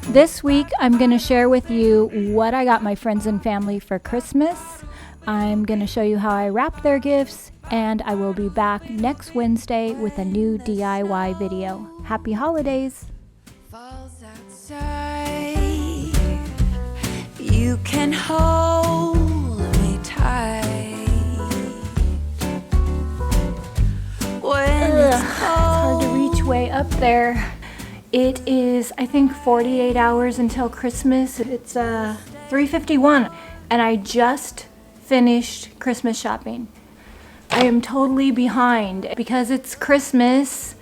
This week, I'm going to share with you what I got my friends and family for Christmas. I'm going to show you how I wrapped their gifts, and I will be back next Wednesday with a new DIY video. Happy holidays! Falls outside. You can hold me tight. When it's hard to reach way up there. It is, I think, 48 hours until Christmas. It's 3:51, and I just finished Christmas shopping. I am totally behind. Because it's Christmas,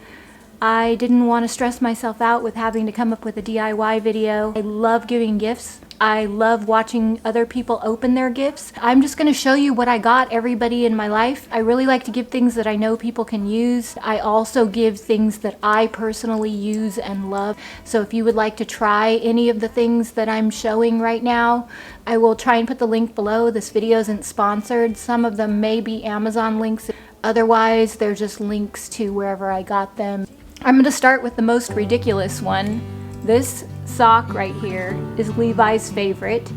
I didn't want to stress myself out with having to come up with a DIY video. I love giving gifts. I love watching other people open their gifts. I'm just going to show you what I got everybody in my life. I really like to give things that I know people can use. I also give things that I personally use and love. So if you would like to try any of the things that I'm showing right now, I will try and put the link below. This video isn't sponsored. Some of them may be Amazon links. Otherwise, they're just links to wherever I got them. I'm going to start with the most ridiculous one. This sock right here is Levi's favorite.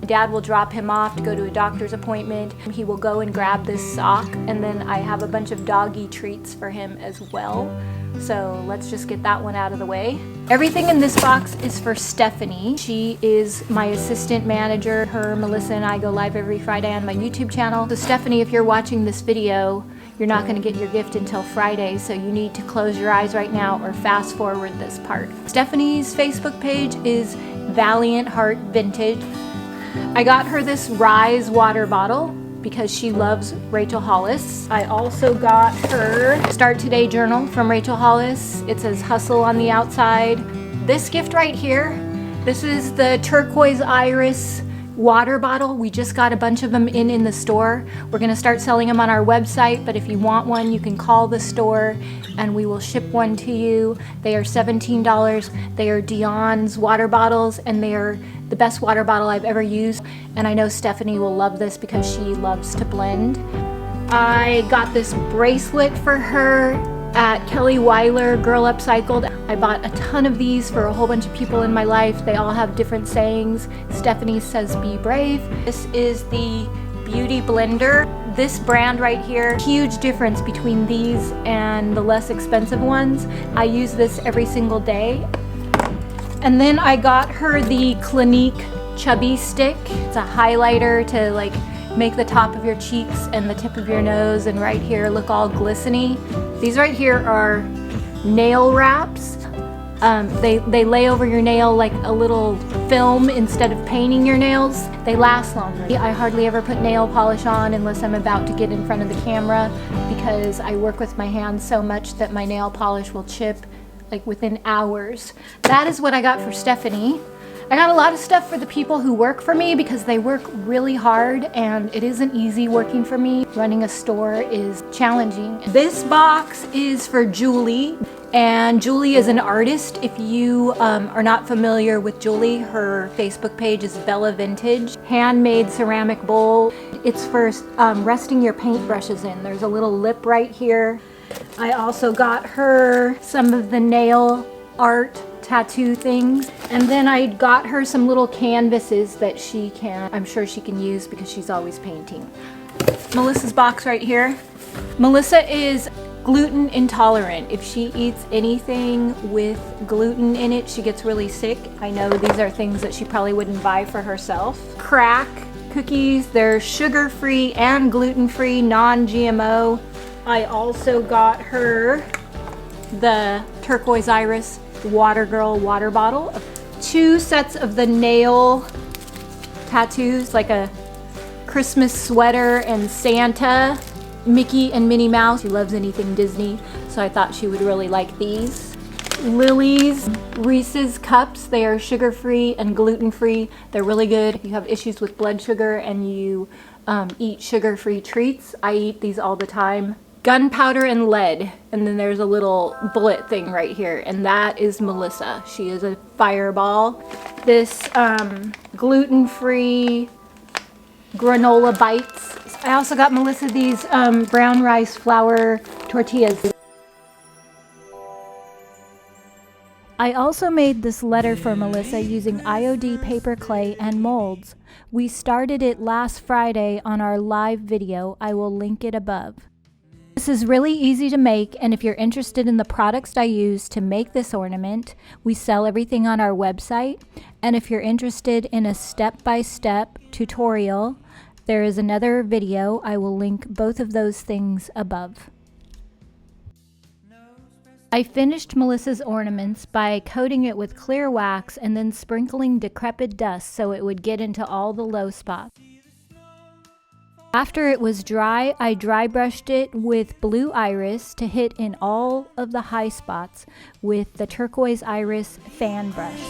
Dad will drop him off to go to a doctor's appointment. He will go and grab this sock, and then I have a bunch of doggy treats for him as well. So let's just get that one out of the way. Everything in this box is for Stephanie. She is my assistant manager. Her, Melissa, and I go live every Friday on my YouTube channel. So Stephanie, if you're watching this video, you're not going to get your gift until Friday, so you need to close your eyes right now or fast forward this part. Stephanie's Facebook page is Valiant Heart Vintage. I got her this Rise water bottle because she loves Rachel Hollis. I also got her Start Today journal from Rachel Hollis. It says Hustle on the outside. This gift right here, this is the Turquoise Iris water bottle. We just got a bunch of them in the store. We're going to start selling them on our website, but if you want one, you can call the store and we will ship one to you. They are $17. They are Dion's water bottles, and they are the best water bottle I've ever used. And I know Stephanie will love this because she loves to blend. I got this bracelet for her at Kelly Weiler Girl Upcycled. I bought a ton of these for a whole bunch of people in my life. They all have different sayings. Stephanie says, be brave. This is the Beauty Blender. This brand right here, huge difference between these and the less expensive ones. I use this every single day. And then I got her the Clinique Chubby stick. It's a highlighter to like make the top of your cheeks and the tip of your nose and right here look all glistening. These right here are nail wraps. They lay over your nail like a little film instead of painting your nails. They last longer. I hardly ever put nail polish on unless I'm about to get in front of the camera because I work with my hands so much that my nail polish will chip like within hours. That is what I got for Stephanie. I got a lot of stuff for the people who work for me because they work really hard and it isn't easy working for me. Running a store is challenging. This box is for Julie, and Julie is an artist. If you are not familiar with Julie, her Facebook page is Bella Vintage. Handmade ceramic bowl. It's for resting your paintbrushes in. There's a little lip right here. I also got her some of the nail art tattoo things, and then I got her some little canvases that I'm sure she can use because she's always painting. Melissa's box right here. Melissa is gluten intolerant. If she eats anything with gluten in it, she gets really sick. I know these are things that she probably wouldn't buy for herself. Crack cookies, they're sugar-free and gluten-free, non-GMO. I also got her the Turquoise Iris Water Girl water bottle. 2 sets of the nail tattoos, like a Christmas sweater and Santa, Mickey and Minnie Mouse. She loves anything Disney, so I thought she would really like these. Lily's Reese's cups. They are sugar-free and gluten-free. They're really good if you have issues with blood sugar and you eat sugar-free treats. I eat these all the time. Gunpowder and lead, and then there's a little bullet thing right here, and that is Melissa. She is a fireball. This gluten-free granola bites. I also got Melissa these brown rice flour tortillas. I also made this letter for Melissa using IOD paper clay and molds. We started it last Friday on our live video. I will link it above. This is really easy to make, and if you're interested in the products I use to make this ornament, we sell everything on our website. And if you're interested in a step-by-step tutorial, there is another video. I will link both of those things above. I finished Melissa's ornaments by coating it with clear wax and then sprinkling decrepit dust so it would get into all the low spots. After it was dry, I dry brushed it with blue iris to hit in all of the high spots with the turquoise iris fan brush.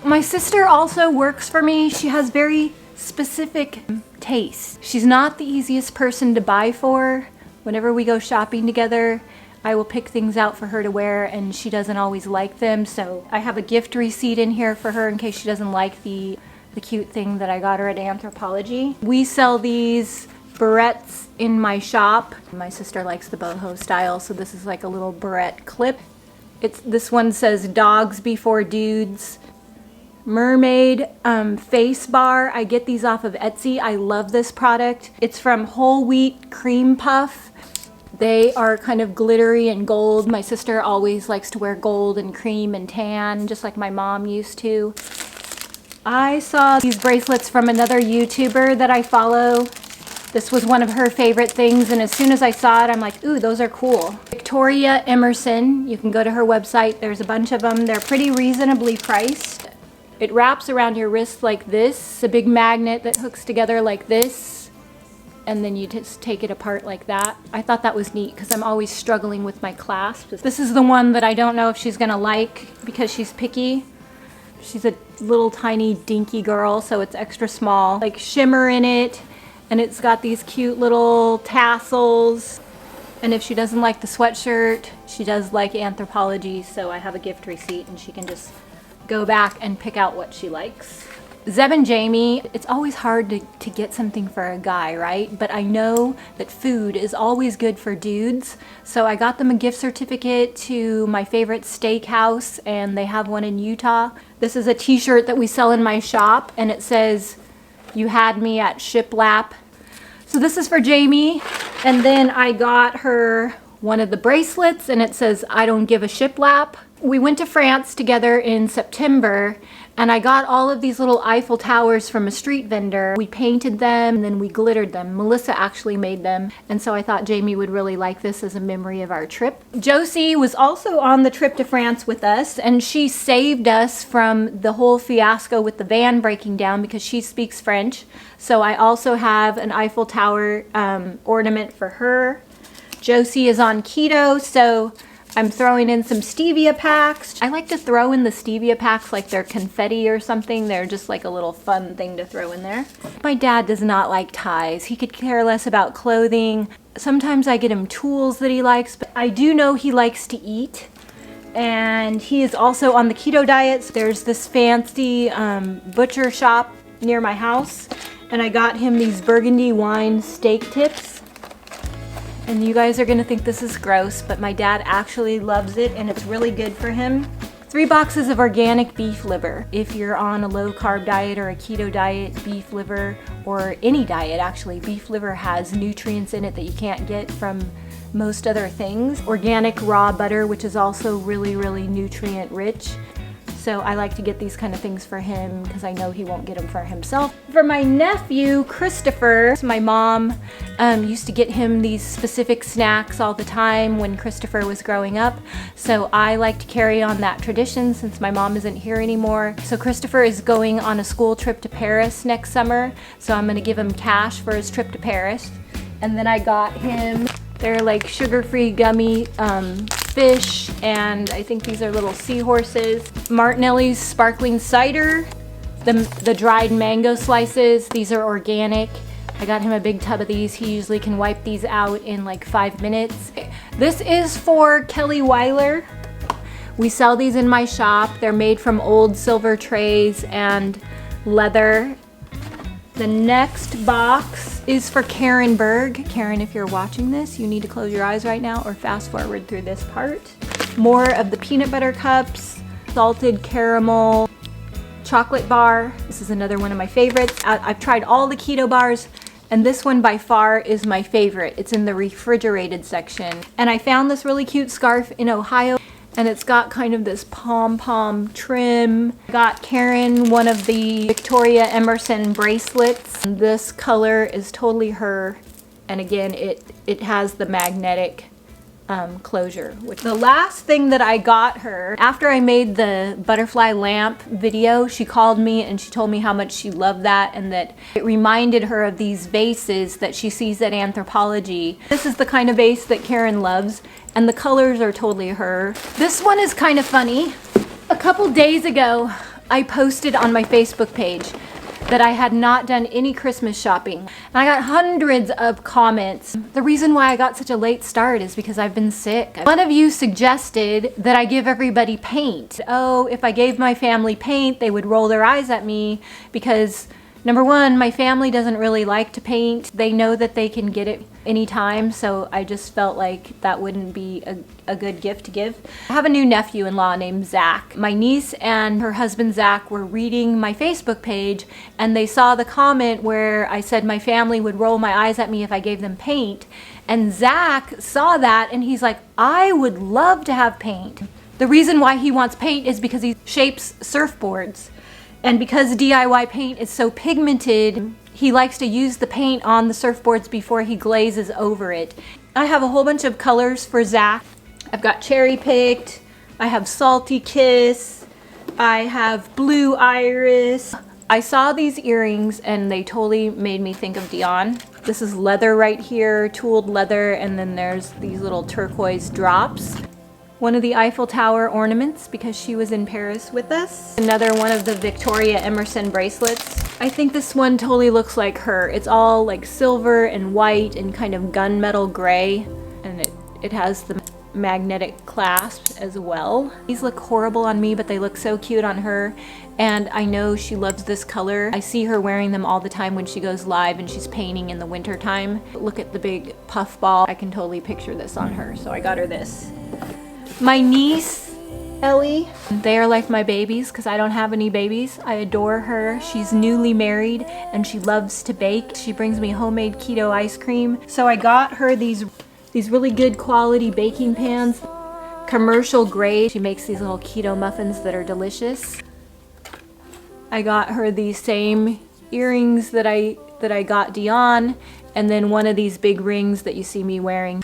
My sister also works for me. She has very specific tastes. She's not the easiest person to buy for. Whenever we go shopping together, I will pick things out for her to wear, and she doesn't always like them, so I have a gift receipt in here for her in case she doesn't like the cute thing that I got her at Anthropologie. We sell these barrettes in my shop. My sister likes the boho style, so this is like a little barrette clip. This one says dogs before dudes. Mermaid face bar. I get these off of Etsy. I love this product. It's from whole wheat cream puff. They are kind of glittery and gold. My sister always likes to wear gold and cream and tan, just like my mom used to. I saw these bracelets from another YouTuber that I follow. This was one of her favorite things, and as soon as I saw it, I'm like, ooh, those are cool. Victoria Emerson. You can go to her website. There's a bunch of them. They're pretty reasonably priced. It wraps around your wrist like this. A big magnet that hooks together like this. And then you just take it apart like that. I thought that was neat because I'm always struggling with my clasps. This is the one that I don't know if she's gonna like because she's picky. She's a little tiny dinky girl, so it's extra small. Like shimmer in it, and it's got these cute little tassels. And if she doesn't like the sweatshirt, she does like Anthropologie, so I have a gift receipt and she can just go back and pick out what she likes. Zeb and Jamie, it's always hard to get something for a guy, right? But I know that food is always good for dudes. So I got them a gift certificate to my favorite steakhouse, and they have one in Utah. This is a t-shirt that we sell in my shop, and it says, "You had me at shiplap." So this is for Jamie. And then I got her one of the bracelets, and it says, "I don't give a shiplap." We went to France together in September, and I got all of these little Eiffel Towers from a street vendor. We painted them, and then we glittered them. Melissa actually made them, and so I thought Jamie would really like this as a memory of our trip. Josie was also on the trip to France with us, and she saved us from the whole fiasco with the van breaking down because she speaks French. So I also have an Eiffel Tower ornament for her. Josie is on keto, so I'm throwing in some stevia packs. I like to throw in the stevia packs like they're confetti or something. They're just like a little fun thing to throw in there. My dad does not like ties. He could care less about clothing. Sometimes I get him tools that he likes, but I do know he likes to eat. And he is also on the keto diet. So there's this fancy butcher shop near my house, and I got him these burgundy wine steak tips. And you guys are gonna think this is gross, but my dad actually loves it, and it's really good for him. 3 boxes of organic beef liver. If you're on a low carb diet or a keto diet, beef liver, or any diet actually, beef liver has nutrients in it that you can't get from most other things. Organic raw butter, which is also really, really nutrient rich. So I like to get these kind of things for him because I know he won't get them for himself. For my nephew, Christopher, my mom used to get him these specific snacks all the time when Christopher was growing up. So I like to carry on that tradition since my mom isn't here anymore. So Christopher is going on a school trip to Paris next summer. So I'm gonna give him cash for his trip to Paris. And then I got him, they're like sugar-free gummy fish, and I think these are little seahorses. Martinelli's sparkling cider, the dried mango slices. These are organic. I got him a big tub of these. He usually can wipe these out in like 5 minutes. This is for Kelly Weiler. We sell these in my shop. They're made from old silver trays and leather. The next box is for Karen Berg. Karen, if you're watching this, you need to close your eyes right now or fast forward through this part. More of the peanut butter cups, salted caramel, chocolate bar. This is another one of my favorites. I've tried all the keto bars, and this one by far is my favorite. It's in the refrigerated section. And I found this really cute scarf in Ohio, and it's got kind of this pom-pom trim. Got Karen one of the Victoria Emerson bracelets. This color is totally her, and again, it has the magnetic closure. The last thing that I got her, after I made the butterfly lamp video, she called me and she told me how much she loved that and that it reminded her of these vases that she sees at Anthropology. This is the kind of vase that Karen loves, and the colors are totally her. This one is kind of funny. A couple days ago, I posted on my Facebook page that I had not done any Christmas shopping. And I got hundreds of comments. The reason why I got such a late start is because I've been sick. One of you suggested that I give everybody paint. Oh, if I gave my family paint, they would roll their eyes at me because, number one, my family doesn't really like to paint. They know that they can get it anytime, so I just felt like that wouldn't be a good gift to give. I have a new nephew-in-law named Zach. My niece and her husband Zach were reading my Facebook page, and they saw the comment where I said my family would roll my eyes at me if I gave them paint. And Zach saw that and he's like, I would love to have paint. The reason why he wants paint is because he shapes surfboards. And because DIY paint is so pigmented, he likes to use the paint on the surfboards before he glazes over it. I have a whole bunch of colors for Zach. I've got Cherry Picked, I have Salty Kiss, I have Blue Iris. I saw these earrings and they totally made me think of Dion. This is leather right here, tooled leather, and then there's these little turquoise drops. One of the Eiffel Tower ornaments because she was in Paris with us. Another one of the Victoria Emerson bracelets. I think this one totally looks like her. It's all like silver and white and kind of gunmetal gray, and it has the magnetic clasp as well. These look horrible on me, but they look so cute on her, and I know she loves this color. I see her wearing them all the time when she goes live and she's painting in the winter time. Look at the big puff ball. I can totally picture this on her, so I got her this. My niece, Ellie, they are like my babies because I don't have any babies. I adore her. She's newly married and she loves to bake. She brings me homemade keto ice cream. So I got her these really good quality baking pans, commercial grade. She makes these little keto muffins that are delicious. I got her these same earrings that I got Dion, and then one of these big rings that you see me wearing.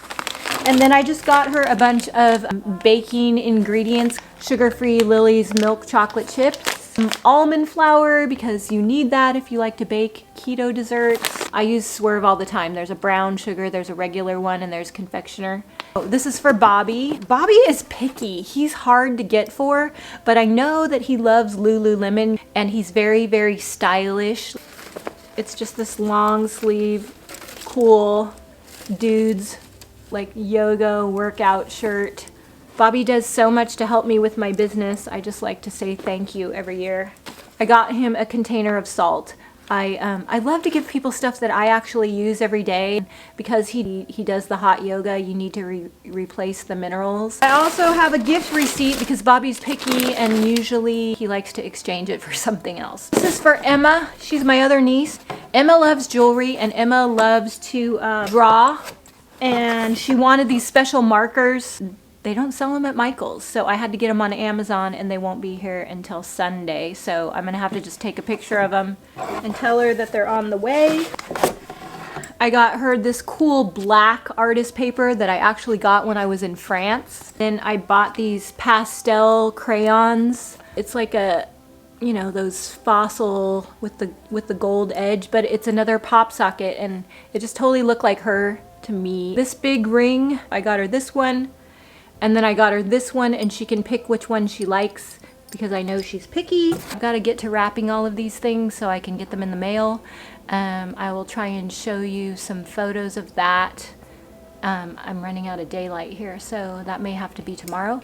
And then I just got her a bunch of baking ingredients, sugar-free Lily's milk chocolate chips, some almond flour because you need that if you like to bake keto desserts. I use Swerve all the time. There's a brown sugar, there's a regular one, and there's confectioner. Oh, this is for Bobby. Bobby is picky. He's hard to get for, but I know that he loves Lululemon and he's very, very stylish. It's just this long sleeve, cool dudes like yoga workout shirt. Bobby does so much to help me with my business. I just like to say thank you every year. I got him a container of salt. I love to give people stuff that I actually use every day. Because he does the hot yoga, you need to replace the minerals. I also have a gift receipt because Bobby's picky and usually he likes to exchange it for something else. This is for Emma. She's my other niece. Emma loves jewelry and Emma loves to draw. And she wanted these special markers. They don't sell them at Michael's, so I had to get them on Amazon and they won't be here until Sunday. So I'm gonna have to just take a picture of them and tell her that they're on the way. I got her this cool black artist paper that I actually got when I was in France. Then I bought these pastel crayons. It's like a, you know, those fossil with the gold edge, but it's another pop socket and it just totally looked like her to me. This big ring, I got her this one, and then I got her this one, and she can pick which one she likes because I know she's picky. I've got to get to wrapping all of these things so I can get them in the mail. I will try and show you some photos of that. I'm running out of daylight here, so that may have to be tomorrow.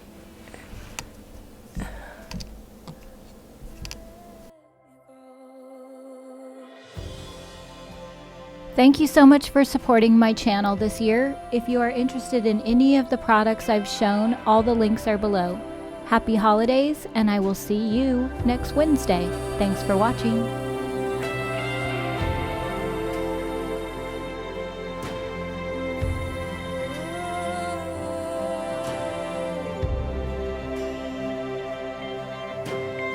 Thank you so much for supporting my channel this year. If you are interested in any of the products I've shown, all the links are below. Happy holidays, and I will see you next Wednesday. Thanks for watching.